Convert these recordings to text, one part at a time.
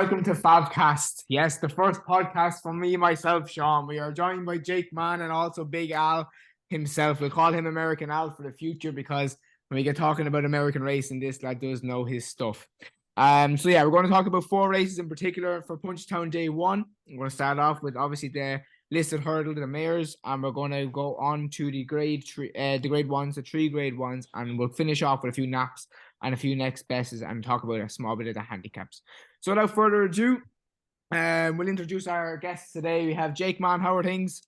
Welcome to Fabcast. Yes, the first podcast from me, myself, Sean. We are joined by Jake Mann and also Big Al himself. We'll call him American Al for the future because when we get talking about American racing, this lad does know his stuff. We're going to talk about four races in particular for Punchestown Day 1. We're going to start off with obviously the listed hurdle, the mares, and we're going to go on to the grade ones, the three grade ones, and we'll finish off with a few naps and a few next bests and talk about a small bit of the handicaps. So without further ado, we'll introduce our guests today. We have Jake Mann. How are things?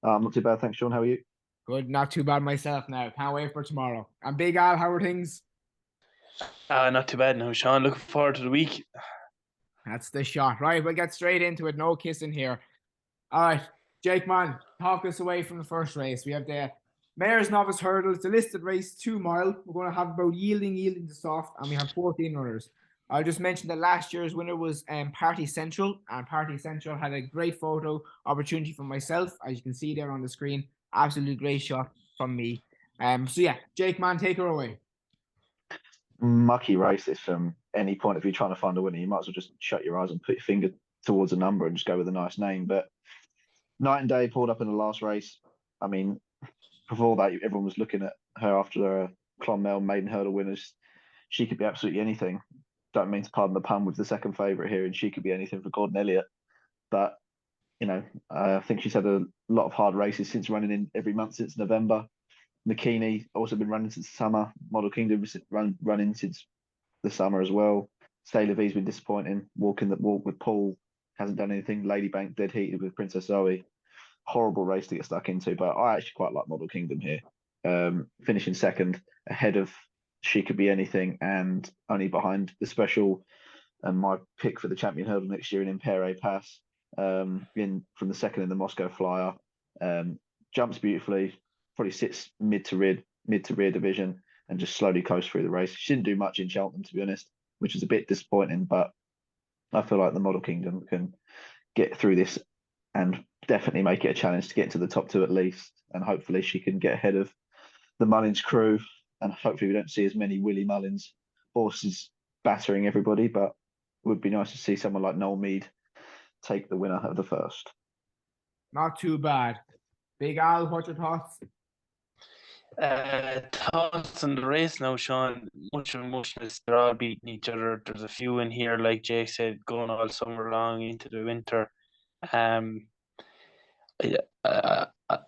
Not too bad, thanks, Sean. How are you? Good, not too bad myself now. Can't wait for tomorrow. And Big Al, how are things? Not too bad now, Sean. Looking forward to the week. That's the shot. Right, we'll get straight into it. No kissing here. All right, Jake Mann, talk us away from the first race. We have the Mayor's Novice Hurdle. It's a listed race, 2 mile. We're going to have about yielding to soft, and we have 14 runners. I'll just mention that last year's winner was Party Central, and Party Central had a great photo opportunity for myself, as you can see there on the screen. Absolutely great shot from me. Jake Mann, take her away. Mucky race this from any point of view trying to find a winner. You might as well just shut your eyes and put your finger towards a number and just go with a nice name. But Night and Day pulled up in the last race. I mean, before that, everyone was looking at her after the Clonmel maiden hurdle winners. She could be absolutely anything. Don't mean to pardon the pun with the second favourite here, and she could be anything for Gordon Elliott. But, I think she's had a lot of hard races since running in every month since November. Makini also been running since the summer. Model Kingdom running since the summer as well. Sailor V's been disappointing. Walking the walk with Paul hasn't done anything. Ladybank dead heated with Princess Zoe. Horrible race to get stuck into, but I actually quite like Model Kingdom here. Finishing second ahead of She Could Be Anything and only behind the special and my pick for the champion hurdle next year in Impere Pass. From the second in the Moscow Flyer. Jumps beautifully. Probably sits mid to rear division and just slowly coast through the race. She didn't do much in Cheltenham, to be honest, which is a bit disappointing, but I feel like the Model Kingdom can get through this and definitely make it a challenge to get into the top two at least. And hopefully she can get ahead of the Mullins crew. And hopefully we don't see as many Willie Mullins horses battering everybody, but it would be nice to see someone like Noel Mead take the winner of the first. Not too bad. Big Al, what's your thoughts? Thoughts on the race now, Sean. Much of muchness. They're all beating each other. There's a few in here, like Jay said, going all summer long into the winter.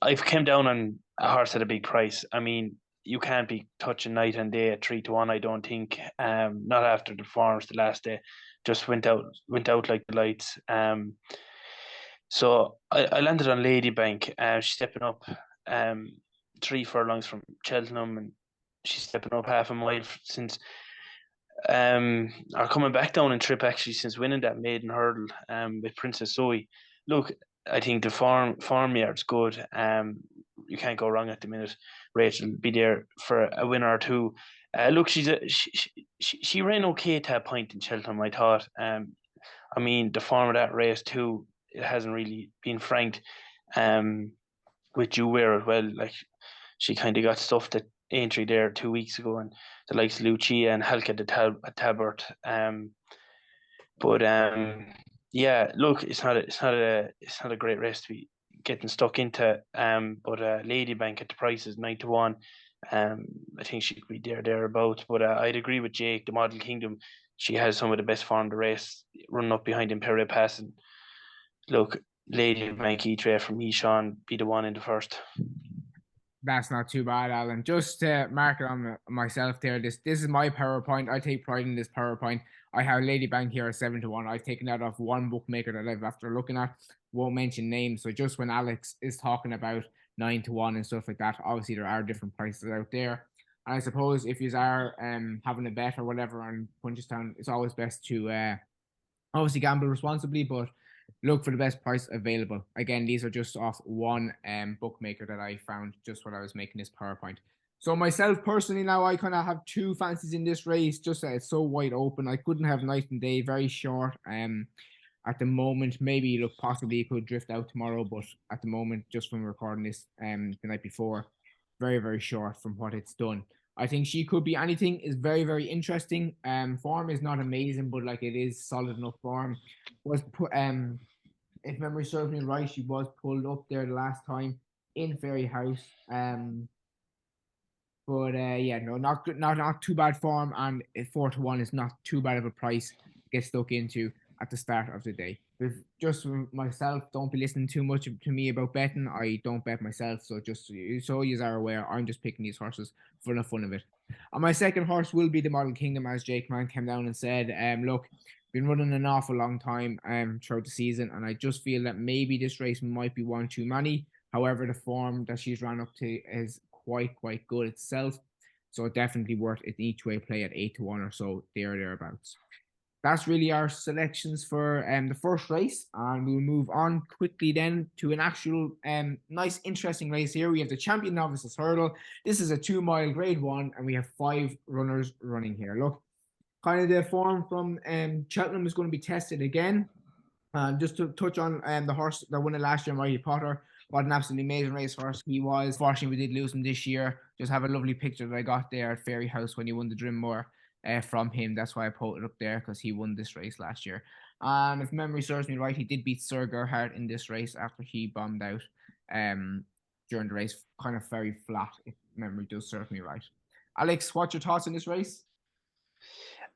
I've came down on a horse at a big price. I mean, you can't be touching Night and Day at 3-1. I don't think. Not after the forms the last day. Just went out like the lights. So I landed on Ladybank. She's stepping up 3 furlongs from Cheltenham, and she's stepping up half a mile since or coming back down in trip actually since winning that maiden hurdle with Princess Zoe. Look, I think the farm yard's good. You can't go wrong at the minute. Rachel will be there for a winner or two. Look, she ran okay to a point in Cheltenham, I thought. I mean, the form of that race too, it hasn't really been franked. With Juware as well, like she kind of got stuffed at Aintree there 2 weeks ago, and the likes of Lucia and Halka at Talbot. Yeah, look, it's not a great race to be getting stuck into. But Ladybank at the price is 9-1. I think she could be thereabouts. But I'd agree with Jake. The Model Kingdom, she has some of the best form of the race, running up behind Imperial Pass. And look, Ladybank E-Tray from me, Sean, be the one in the first. That's not too bad, Alan. Just to mark it on myself there, this is my PowerPoint. I take pride in this PowerPoint. I have Ladybank here at 7-1. I've taken that off one bookmaker that I've after looking at. Won't mention names. So just when Alex is talking about 9-1 and stuff like that, obviously there are different prices out there. And I suppose if you are having a bet or whatever on Punchestown, it's always best to obviously gamble responsibly, but look for the best price available. Again, these are just off one bookmaker that I found just when I was making this PowerPoint. So myself personally now, I kind of have two fancies in this race, just that it's so wide open. I couldn't have Night and Day, very short. At the moment, maybe look possibly it could drift out tomorrow, but at the moment, just from recording this the night before, very, very short from what it's done. I think she could be anything. Is very, very interesting. Form is not amazing, but like it is solid enough form. Was put if memory serves me right, she was pulled up there the last time in Fairy House. But yeah, no, not good, not too bad form, and 4-1 is not too bad of a price to get stuck into at the start of the day. If just for myself, don't be listening too much to me about betting. I don't bet myself, so just so you are aware, I'm just picking these horses for the fun of it. And my second horse will be the Model Kingdom, as Jake Mann came down and said. Look, been running an awful long time throughout the season, and I just feel that maybe this race might be one too many. However, the form that she's ran up to is quite good itself. So definitely worth an each way play at 8-1 or so, thereabouts. That's really our selections for the first race, and we'll move on quickly then to an actual nice, interesting race here. We have the Champion Novices Hurdle. This is a 2-mile Grade 1, and we have 5 runners running here. Look, kind of the form from Cheltenham is going to be tested again. Just to touch on the horse that won it last year, Mighty Potter. What an absolutely amazing race horse he was. Fortunately, we did lose him this year. Just have a lovely picture that I got there at Fairy House when he won the Drimmore from him. That's why I put it up there, because he won this race last year. And if memory serves me right, he did beat Sir Gerhard in this race after he bombed out during the race. Kind of very flat, if memory does serve me right. Alex, what's your thoughts on this race?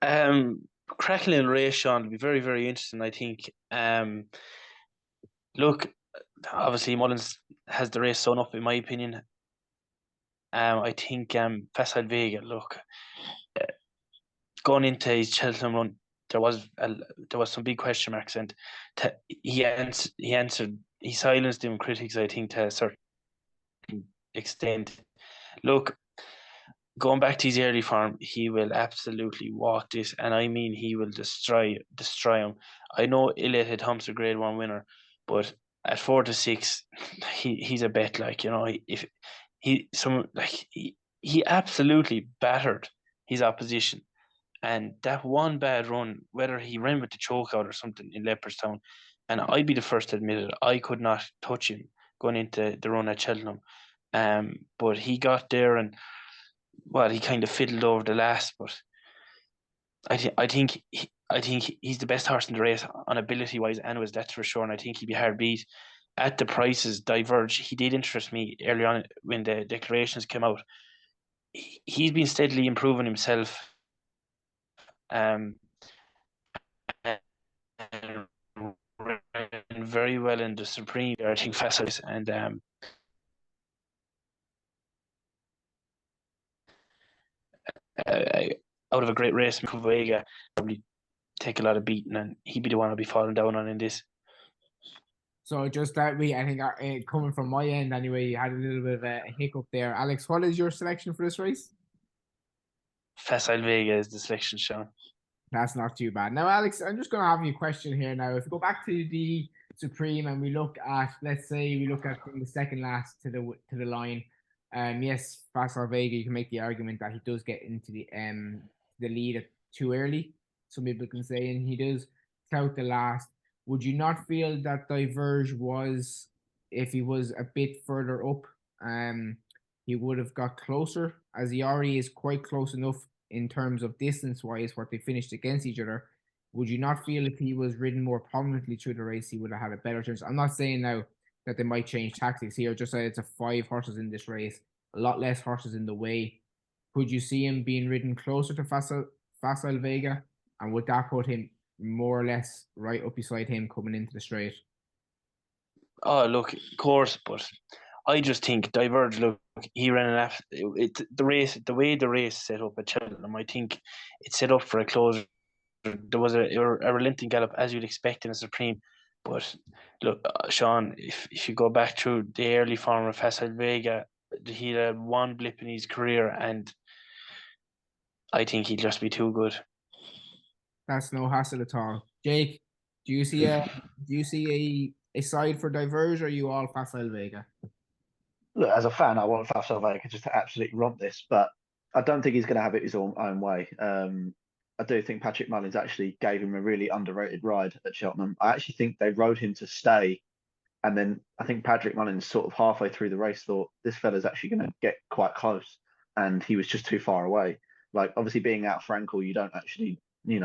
Crackling race, Sean. It'll be very, very interesting, I think. Look, obviously Mullins has the race sewn up, in my opinion. I think Facile Vega, look, going into his Cheltenham run, there was some big question marks, and he silenced them critics, I think, to a certain extent. Look, going back to his early form, he will absolutely walk this, and I mean he will destroy him. I know Elliot Thompson Grade 1 winner, but at 4-6, he's a bet. Like, you know, if he absolutely battered his opposition, and that one bad run, whether he ran with the choke out or something in Leopardstown, and I'd be the first to admit it, I could not touch him going into the run at Cheltenham. But he got there, and well, he kind of fiddled over the last, but I think he's the best horse in the race on ability wise, anyways, that's for sure. And I think he'd be hard beat. At the prices diverge, he did interest me early on when the declarations came out. He's been steadily improving himself. And ran very well in the Supreme. I think Facile and out of a great race, Vega probably take a lot of beating, and he'd be the one I'd be falling down on in this. So just that I think coming from my end anyway, you had a little bit of a hiccup there. Alex, what is your selection for this race? Facile Vega is the selection, Sean. That's not too bad. Now, Alex, I'm just going to have you a question here now. If we go back to the Supreme and we look at, let's say we look at from the second last to the line, yes, Facile Vega, you can make the argument that he does get into the lead too early. Some people can say, and he does tout the last. Would you not feel that Diverge was, if he was a bit further up, he would have got closer, as he already is quite close enough in terms of distance-wise, what they finished against each other? Would you not feel if he was ridden more prominently through the race, he would have had a better chance? I'm not saying now that they might change tactics here, just that it's a 5 horses in this race, a lot less horses in the way. Could you see him being ridden closer to Facile Vega? And would that put him more or less right up beside him coming into the straight? Oh, look, of course, but I just think Diverge, look, he ran the way the race set up at Cheltenham, I think it's set up for a closer. There was a relenting gallop, as you'd expect in a Supreme. But look, Sean, if you go back through the early form of Facile Vega, he had one blip in his career, and I think he'd just be too good. That's no hassle at all. Jake, do you see a side for Diverge, or are you all Facile Vega? Look, as a fan, I want Facile Vega just to absolutely romp this, but I don't think he's going to have it his own way. I do think Patrick Mullins actually gave him a really underrated ride at Cheltenham. I actually think they rode him to stay, and then I think Patrick Mullins sort of halfway through the race thought this fella's actually going to get quite close. and he was just too far away. Like obviously being out Frankel, you don't actually, you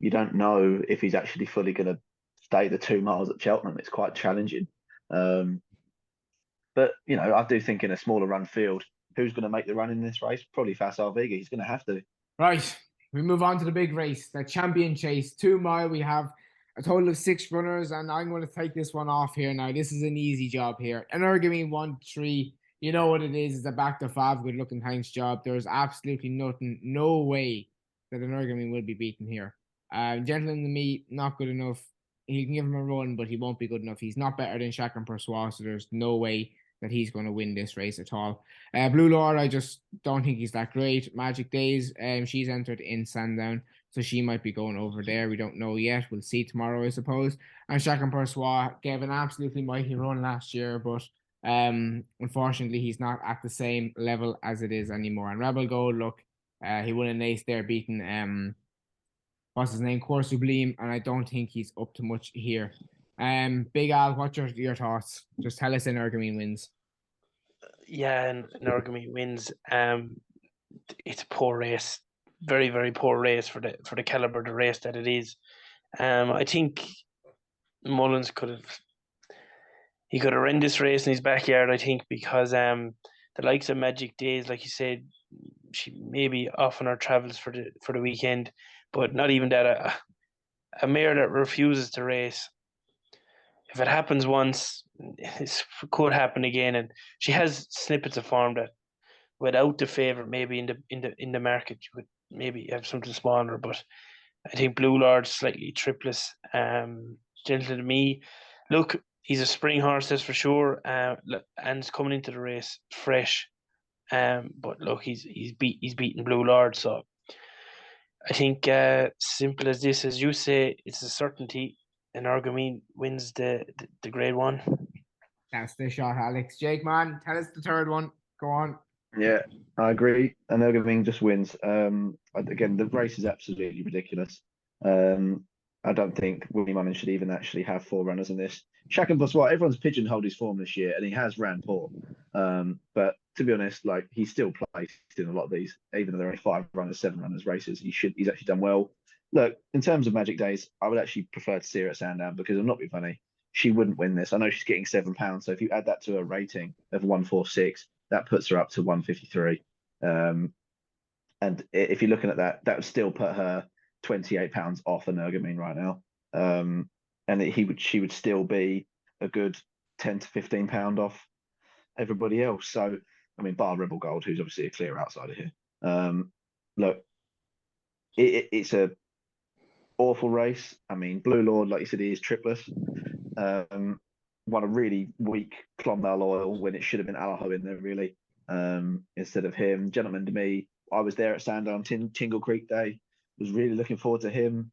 don't know if he's actually fully going to stay the 2 miles at Cheltenham. It's quite challenging. But I do think in a smaller run field, who's going to make the run in this race? Probably Faisal Vega. He's going to have to. Right, we move on to the big race, the champion chase, 2 mile. We have a total of 6 runners, and I'm going to take this one off here now. This is an easy job here. Energumene 1-3. You know what it is? It's a back to 5 good looking Hanks job. There's absolutely nothing, no way that Energumene will be beaten here. Gentleman to me, not good enough. He can give him a run, but he won't be good enough. He's not better than Shaq and Persois, so there's no way that he's going to win this race at all. Blue Lord, I just don't think he's that great. Magic Days, she's entered in Sandown, so she might be going over there. We don't know yet. We'll see tomorrow, I suppose. And Shaq and Persois gave an absolutely mighty run last year, but unfortunately, he's not at the same level as it is anymore. And Rebel Gold, look, he won an ace there, beating what's his name, Course Sublime, and I don't think he's up to much here. Big Al, what's your thoughts? Just tell us Energumene wins. Yeah, and Energumene wins. It's a poor race, very very poor race for the caliber of the race that it is. I think Mullins could have run this race in his backyard. I think because the likes of Magic Days, like you said, she may be off on her travels for the weekend, but not even that. A mare that refuses to race, if it happens once, it could happen again. And she has snippets of form that, without the favourite, maybe in the market, you would maybe have something smaller. But I think Blue Lord slightly tripless. Gentle to me. Look, he's a spring horse, that's for sure. And he's coming into the race fresh. But look, he's beaten Blue Lord, so I think simple as this, as you say, it's a certainty. Energumene wins the grade 1. That's the shot, Alex. Jake, man, tell us the third one. Go on. Yeah, I agree. Energumene just wins. Again, the race is absolutely ridiculous. I don't think Willie Mullins should even actually have 4 runners in this. Shaq and Boswell, everyone's pigeonholed his form this year, and he has ran poor. But to be honest, like he's still placed in a lot of these, even though there are only 5 runners, 7 runners races. He's actually done well. Look, in terms of Magic Days, I would actually prefer to see her at Sandown because I'm not being funny. She wouldn't win this. I know she's getting £7, so if you add that to her rating of 146, that puts her up to 153. And if you're looking at that, that would still put her £28 off Energumene right now. And she would still be a good £10 to £15 off everybody else. So, I mean, bar Rebel Gold, who's obviously a clear outsider here. Look, it's a awful race. I mean, Blue Lord, like you said, he is tripless. Won a really weak Clonmel Oil when it should have been Alaho in there, really, instead of him. Gentleman to me, I was there at Sandown Tingle Creek Day. Was really looking forward to him,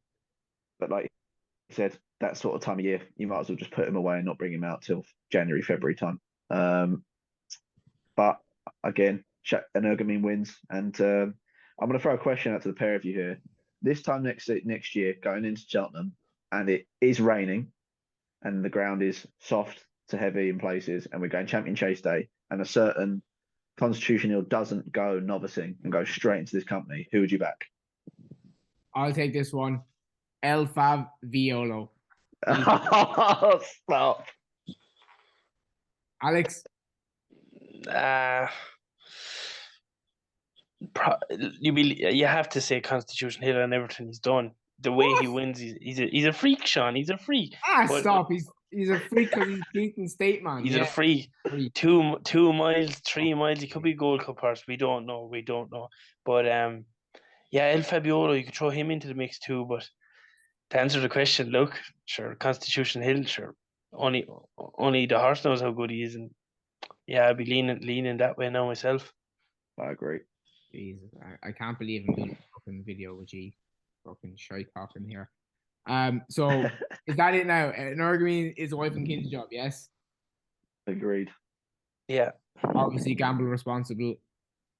but like I said, that sort of time of year, you might as well just put him away and not bring him out till January, February time. But again, Energumene wins, and I'm going to throw a question out to the pair of you here. This time next year, going into Cheltenham, and it is raining, and the ground is soft to heavy in places, and we're going Champion Chase Day, and a certain Constitution Hill doesn't go novicing and go straight into this company, who would you back? I'll take this one. El Fav Violo. Oh, stop. Alex? You have to say Constitution Hill and everything he's done. The way he wins, he's a freak, Sean. He's a freak. Stop. He's a freak because he's beaten State, man. He's a freak. 2 miles, 3 miles. He could be Gold Cup horse. We don't know. But yeah, El Fabiolo, you could throw him into the mix too. But to answer the question, look, sure, Constitution Hill, sure. Only the horse knows how good he is, and yeah, I'd be leaning that way now myself. I agree. Jesus, I can't believe I'm doing a fucking video with you. Fucking shite talking here. So is that it now? Energumene is wife and kid's job, yes? Agreed. Yeah. Obviously gamble responsible.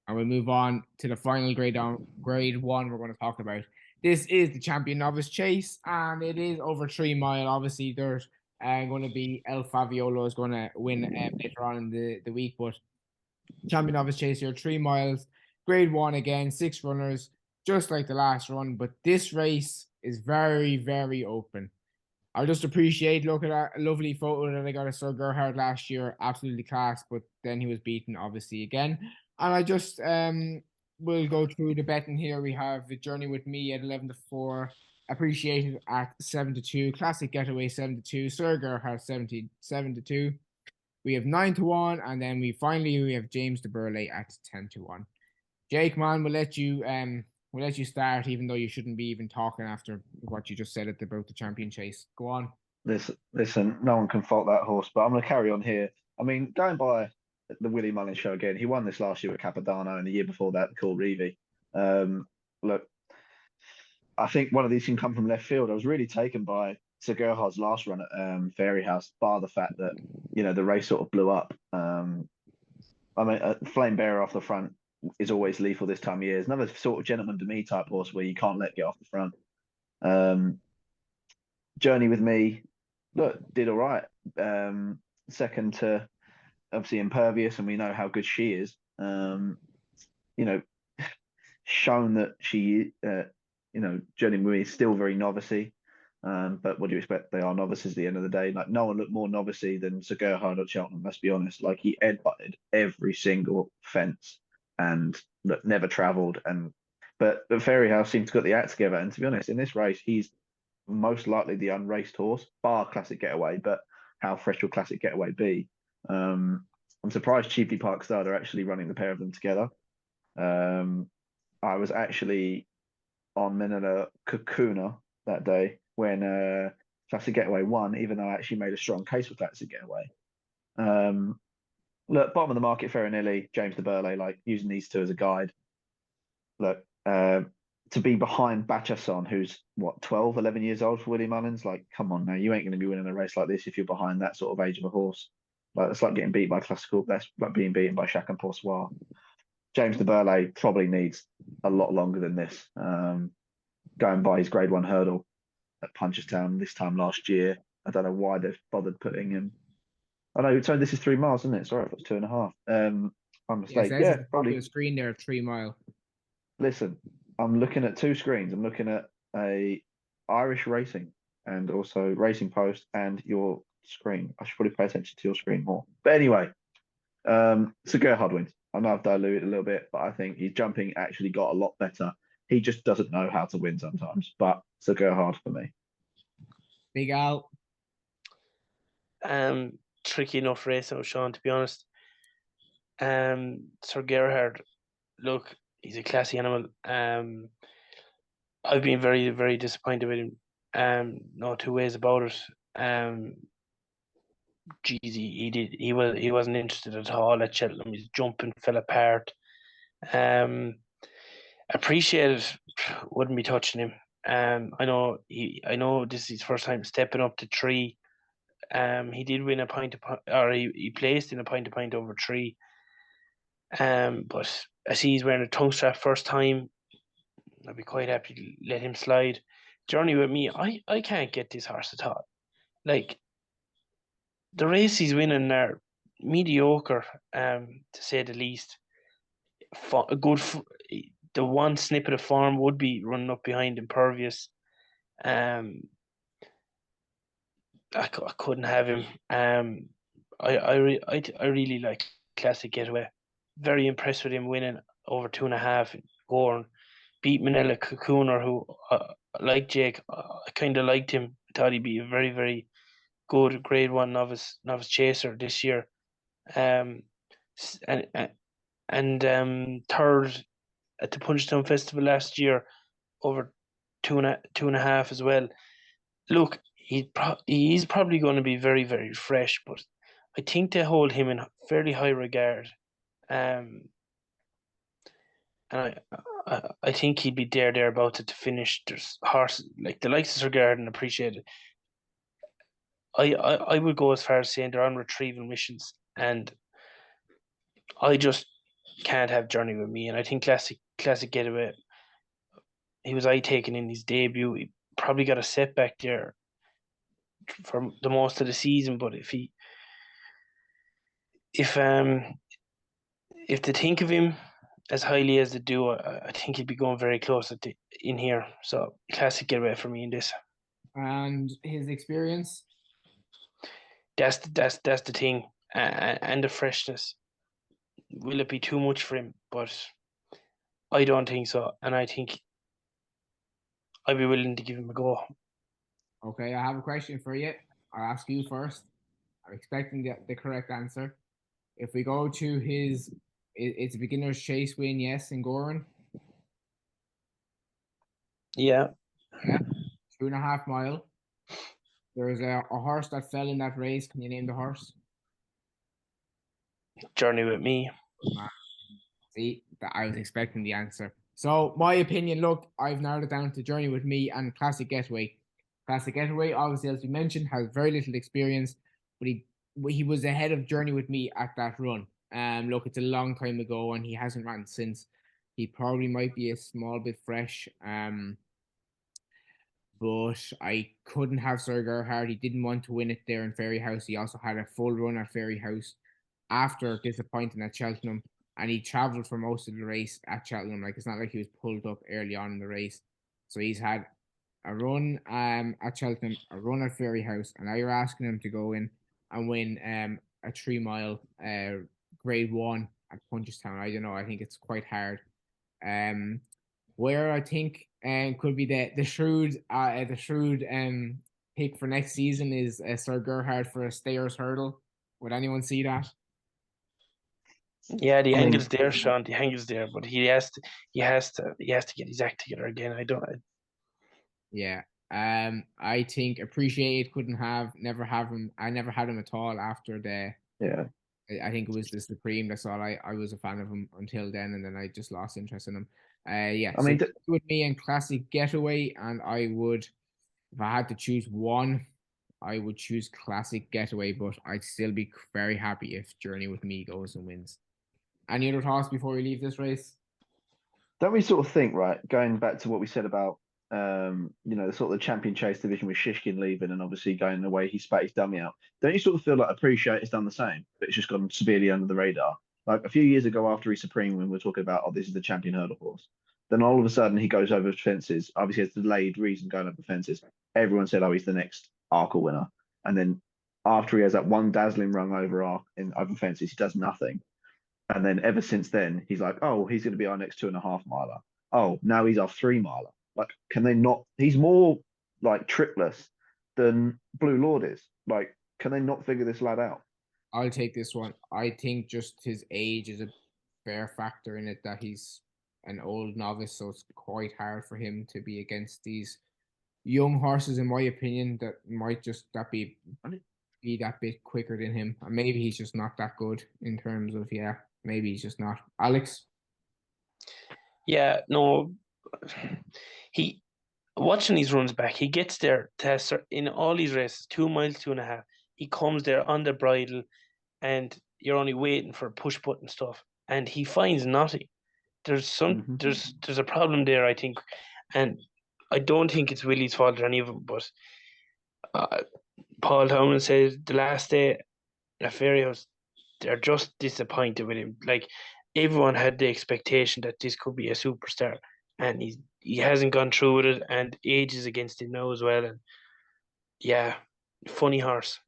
And we'll move on to the final grade 1 we're going to talk about. This is the Champion Novice Chase, and it is over 3 mile. Obviously, there's going to be El Faviolo is going to win later on in the week, but Champion Novice Chase here, 3 miles, grade 1 again, 6 runners, just like the last run. But this race is very, very open. I just appreciate looking at a lovely photo that I got of Sir Gerhard last year, absolutely class. But then he was beaten, obviously, again. And I just will go through the betting here. We have the Journey with Me at 11-4, Appreciated at 7-2, Classic Getaway 7-2, Sir Gerhard 77-2. We have 9-1, and then we have James de Burley at 10-1. Jake, man, we'll let you start, even though you shouldn't be even talking after what you just said about the champion chase. Go on. Listen, no one can fault that horse, but I'm going to carry on here. I mean, going by the Willie Mullins show again, he won this last year with Capodanno, and the year before that, Cool Reeve. Look, I think one of these can come from left field. I was really taken by Sir Gerhard's last run at Fairy House, bar the fact that the race sort of blew up. I mean, Flame Bearer off the front is always lethal this time of year. It's another sort of Gentleman to Me type horse where you can't let get off the front. Journey with Me, look, did all right. Second to obviously Impervious, and we know how good she is. Shown that she, Journey with Me is still very novicey. But what do you expect? They are novices at the end of the day. Like, no one looked more novicey than Sir Gerhard at Cheltenham, let's be honest. Like, he headbutted every single fence and look, never travelled. But the Fairy House seemed to get the act together. And to be honest, in this race, he's most likely the unraced horse, bar Classic Getaway. But how fresh will Classic Getaway be? I'm surprised Cheaply Park Stud are actually running the pair of them together. I was actually on Minilla Kakuna that day when Classic Getaway won, even though I actually made a strong case for Classic Getaway. Look, bottom of the market, Farinelli, James de Burley, like using these two as a guide. Look, to be behind Bachasson, who's what, 12, 11 years old for Willie Mullins, like, come on now, you ain't going to be winning a race like this if you're behind that sort of age of a horse. Like, it's like getting beat by Classical, that's like being beaten by Chacun Pour Soi. James de Burley probably needs a lot longer than this. Going by his grade 1 hurdle at Punchestown this time last year. I don't know why they've bothered putting him. I know, so this is 3 miles, isn't it? Sorry if it's 2.5. My mistake. Yeah, probably the screen there, 3 mile. Listen, I'm looking at 2 screens. I'm looking at a Irish Racing and also Racing Post and your screen. I should probably pay attention to your screen more. But anyway, Sir Gerhard wins. I know I've diluted a little bit, but I think his jumping actually got a lot better. He just doesn't know how to win sometimes. But Sir Gerhard for me. Big Al. Tricky enough race now, Sean, to be honest. Sir Gerhard, look, he's a classy animal. I've been very, very disappointed with him. No two ways about it. He wasn't interested at all at Cheltenham. His jumping fell apart. Appreciated, wouldn't be touching him. I know this is his first time stepping up to 3. He did win a point to point, or he placed in a point to point over 3. But I see he's wearing a tongue strap first time. I'd be quite happy to let him slide. Journey with Me, I can't get this horse at all. Like, the race he's winning are mediocre, to say the least. The one snippet of form would be running up behind Impervious. I couldn't have him. I really like Classic Getaway. Very impressed with him winning over 2.5 in Gorn. Beat Manila Cocooner, who, like Jake, I kind of liked him. I thought he'd be a very, very good grade 1 novice chaser this year. And third at the Punchestown Festival last year, over 2.5 as well. Look, he's probably going to be very, very fresh, but I think they hold him in fairly high regard. And I think he'd be thereabouts to finish. There's horses like the likes of Sir Garden Appreciated. I would go as far as saying they're on retrieval missions, and I just can't have Journey with Me. And I think Classic Getaway, he was taken in his debut. He probably got a setback there for the most of the season. But if if they think of him as highly as they do, I think he'd be going very close in here. So classic getaway for me in this. And his experience? That's the thing, and the freshness. Will it be too much for him? But I don't think so, and I think I'd be willing to give him a go. Okay, I have a question for you. I'll ask you first. I'm expecting the correct answer. If we go to it's a beginner's chase win, yes, in Goran. Yeah. Yeah, 2.5 mile. There's a horse that fell in that race. Can you name the horse? Journey with Me. See, that I was expecting the answer. So my opinion, look, I've narrowed it down to Journey with Me and Classic Getaway. Classic Getaway, obviously, as we mentioned, has very little experience, but he was ahead of Journey with Me at that run. Look, it's a long time ago, and he hasn't ran since. He probably might be a small bit fresh. But I couldn't have Sir Gerhard. He didn't want to win it there in Ferry House. He also had a full run at Ferry House after disappointing at Cheltenham, and he travelled for most of the race at Cheltenham. Like, it's not like he was pulled up early on in the race. So he's had a run at Cheltenham, a run at Ferry House, and now you're asking him to go in and win a 3 mile grade 1 at Punchestown. I don't know. I think it's quite hard. Where I think could be the shrewd pick for next season is Sir Gerhard for a Stayers hurdle. Would anyone see that? Yeah, the angle's there, Sean. The angle's there, but he has to get his act together again. Yeah. I think Appreciate never have him. I never had him at all after the. Yeah. I think it was the Supreme. That's all I was a fan of him until then, and then I just lost interest in him. Yeah. I mean, with me and Classic Getaway, and I would, if I had to choose one, I would choose Classic Getaway, but I'd still be very happy if Journey with Me goes and wins. Any other thoughts before we leave this race? don't we sort of think, right, going back to what we said about the sort of the champion chase division with Shishkin leaving and obviously going the way he spat his dummy out. Don't you sort of feel like Appreciate has done the same, but it's just gone severely under the radar? Like a few years ago after he's Supreme, when we were talking about, oh, this is the champion hurdle horse. Then all of a sudden he goes over fences. Obviously, has delayed reason going over fences. Everyone said, oh, he's the next Arkle winner. And then after he has that one dazzling run over fences, he does nothing. And then ever since then, he's like, oh, he's going to be our next 2.5 miler. Oh, now he's our 3 miler. Like, can they not? He's more like tripless than Blue Lord is. Like, can they not figure this lad out? I'll take this one. I think just his age is a fair factor in it, that he's an old novice, so it's quite hard for him to be against these young horses, in my opinion, that might just be that bit quicker than him. And maybe he's just not that good in terms of, maybe he's just not. Alex? Yeah, no, he watching these runs back, he gets there in all these races, 2 miles, 2.5. He comes there on the bridle, and you're only waiting for push button stuff, and he finds nothing. There's a problem there, I think, and I don't think it's Willie's fault or any of them. But Paul Howman says the last day at Ferry House, they're just disappointed with him. Like, everyone had the expectation that this could be a superstar, and he hasn't gone through with it, and age is against him now as well. And yeah, funny horse.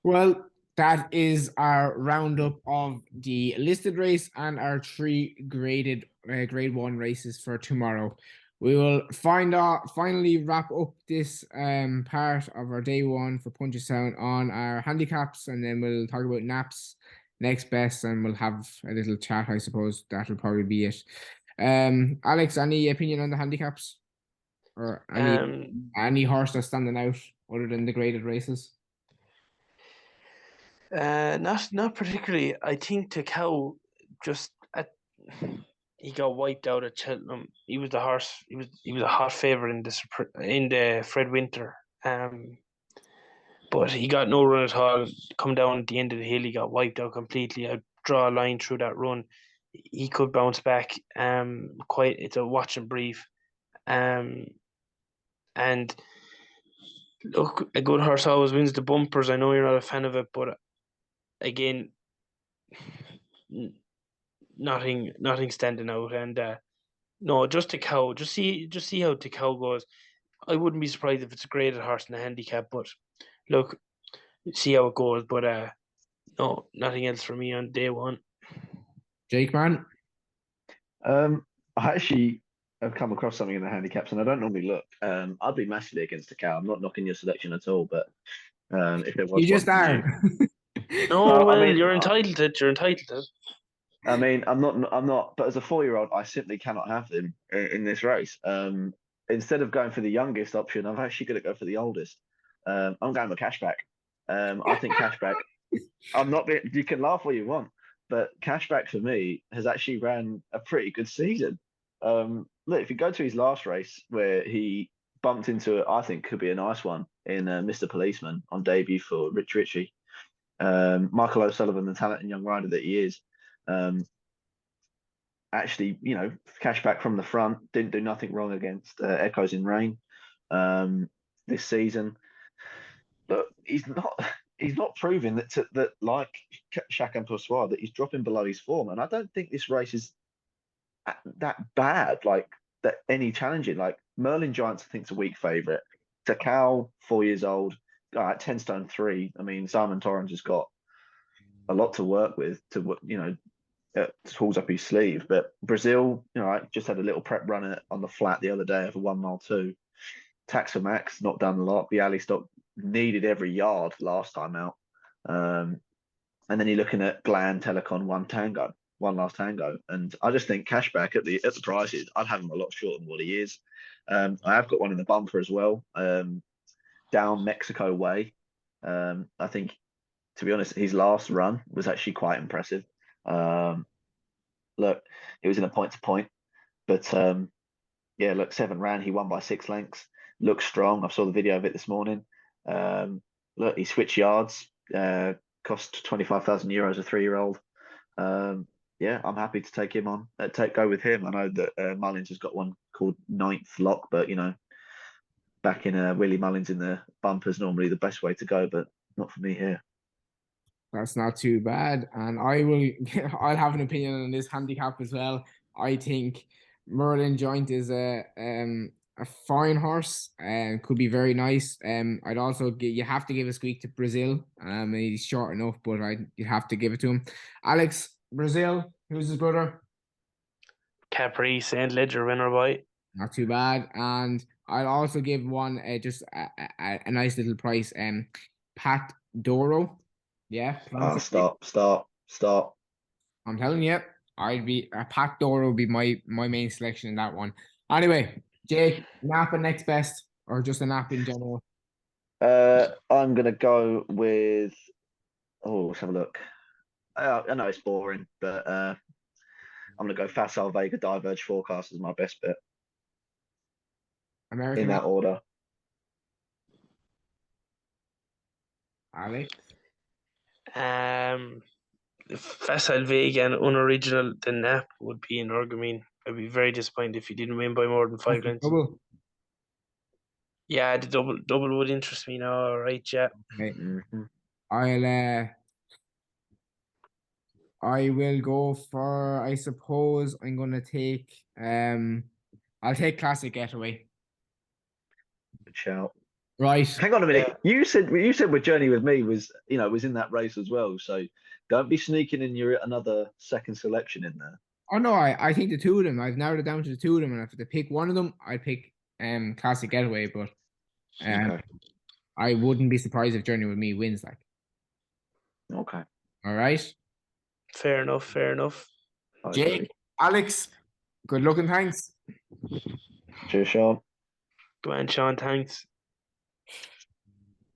Well, that is our roundup of the listed race and our 3 graded grade 1 races for tomorrow. We will finally wrap up this part of our day 1 for Punchestown on our handicaps, and then we'll talk about naps, next best, and we'll have a little chat. I suppose that will probably be it. Alex, any opinion on the handicaps, or any horse that's standing out other than the graded races? Not particularly. I think Takao he got wiped out at Cheltenham. He was the horse. He was a hot favorite in the Fred Winter. But he got no run at all. Come down at the end of the hill, he got wiped out completely. I draw a line through that run. He could bounce back. It's a watch and brief. And look, a good horse always wins the bumpers. I know you're not a fan of it, but again, nothing standing out. And no, just Takao. Just see how Takao goes. I wouldn't be surprised if it's a graded horse in a handicap, but look, see how it goes. But no, nothing else for me on day one. Jake, man. I actually have come across something in the handicaps, and I don't normally look. I'd be massively against the cow. I'm not knocking your selection at all, but if there was You just one for are. No, Well, I well, mean, you're entitled to it. You're entitled to it. I mean, I'm not. But as a 4-year-old, I simply cannot have him in this race. Instead of going for the youngest option, I'm actually going to go for the oldest. I'm going with Cashback. I think Cashback. I'm not being. You can laugh all you want, but Cashback for me has actually ran a pretty good season. Look, if you go to his last race where he bumped into it, I think could be a nice one in Mr. Policeman on debut for Rich Ritchie. Michael O'Sullivan, the talented young rider that he is, actually, Cashback from the front, didn't do nothing wrong against Echoes in Rain this season. But he's not proving that like Shaq and Poissoir, that he's dropping below his form. And I don't think this race is that bad, like that any challenging. Like Merlin Giants, I think, is a weak favourite. Takao, 4 years old, 10 stone 3. I mean, Simon Torrens has got a lot to work with to tools up his sleeve. But Brazil, I just had a little prep run on the flat the other day over 1 mile 2. Tax for Max, not done a lot. Bialystock needed every yard last time out. And then you're looking at Gland, Telecon, One Last Tango. And I just think Cashback at the prices, I'd have him a lot shorter than what he is. I have got one in the bumper as well, down Mexico way. I think, to be honest, his last run was actually quite impressive. Look, it was in a point to point, but yeah, look, 7 ran, he won by 6 lengths. Looks strong. I saw the video of it this morning. Look, he switched yards, cost 25,000 euros a 3-year-old. Yeah, I'm happy to take him on. Go with him. I know that Mullins has got one called Ninth Lock, but back in Willie Mullins in the bumper's normally the best way to go, but not for me here. That's not too bad. And I'll have an opinion on this handicap as well. I think Merlin Joint is a fine horse and could be very nice. I'd also you have to give a squeak to Brazil. He's short enough, but you have to give it to him. Alex, Brazil, who's his brother? Capri, Saint Ledger winner boy. Not too bad. And I'll also give one just a nice little price. Pat Doro. Yeah. Stop. I'm telling you, Pat Doro would be my main selection in that one. Anyway, Jake, nap and next best, or just a nap in general? I'm gonna go with. Oh, let's have a look. I know it's boring, but I'm gonna go Facile Vega Diverge Forecast as my best bet. American in that order. Alex? Facile Vega and unoriginal, the nap would be in Orgamine. I'd be very disappointed if he didn't win by more than 5 lengths. Double. Yeah, the double would interest me now. All right, yeah. Okay. I will go for. I suppose I'm gonna take. I'll take Classic Getaway. Good shout. Right. Hang on a minute. Yeah. You said your journey with me was in that race as well. So don't be sneaking in another second selection in there. Oh no, I think the two of them. I've narrowed it down to the two of them, and if to pick one of them, I'd pick Classic Getaway. But okay. I wouldn't be surprised if Journey with Me wins. Like. Okay. All right. Fair enough. Jake, Alex, good luck and thanks. Cheers, Sean. Go on, Sean. Thanks.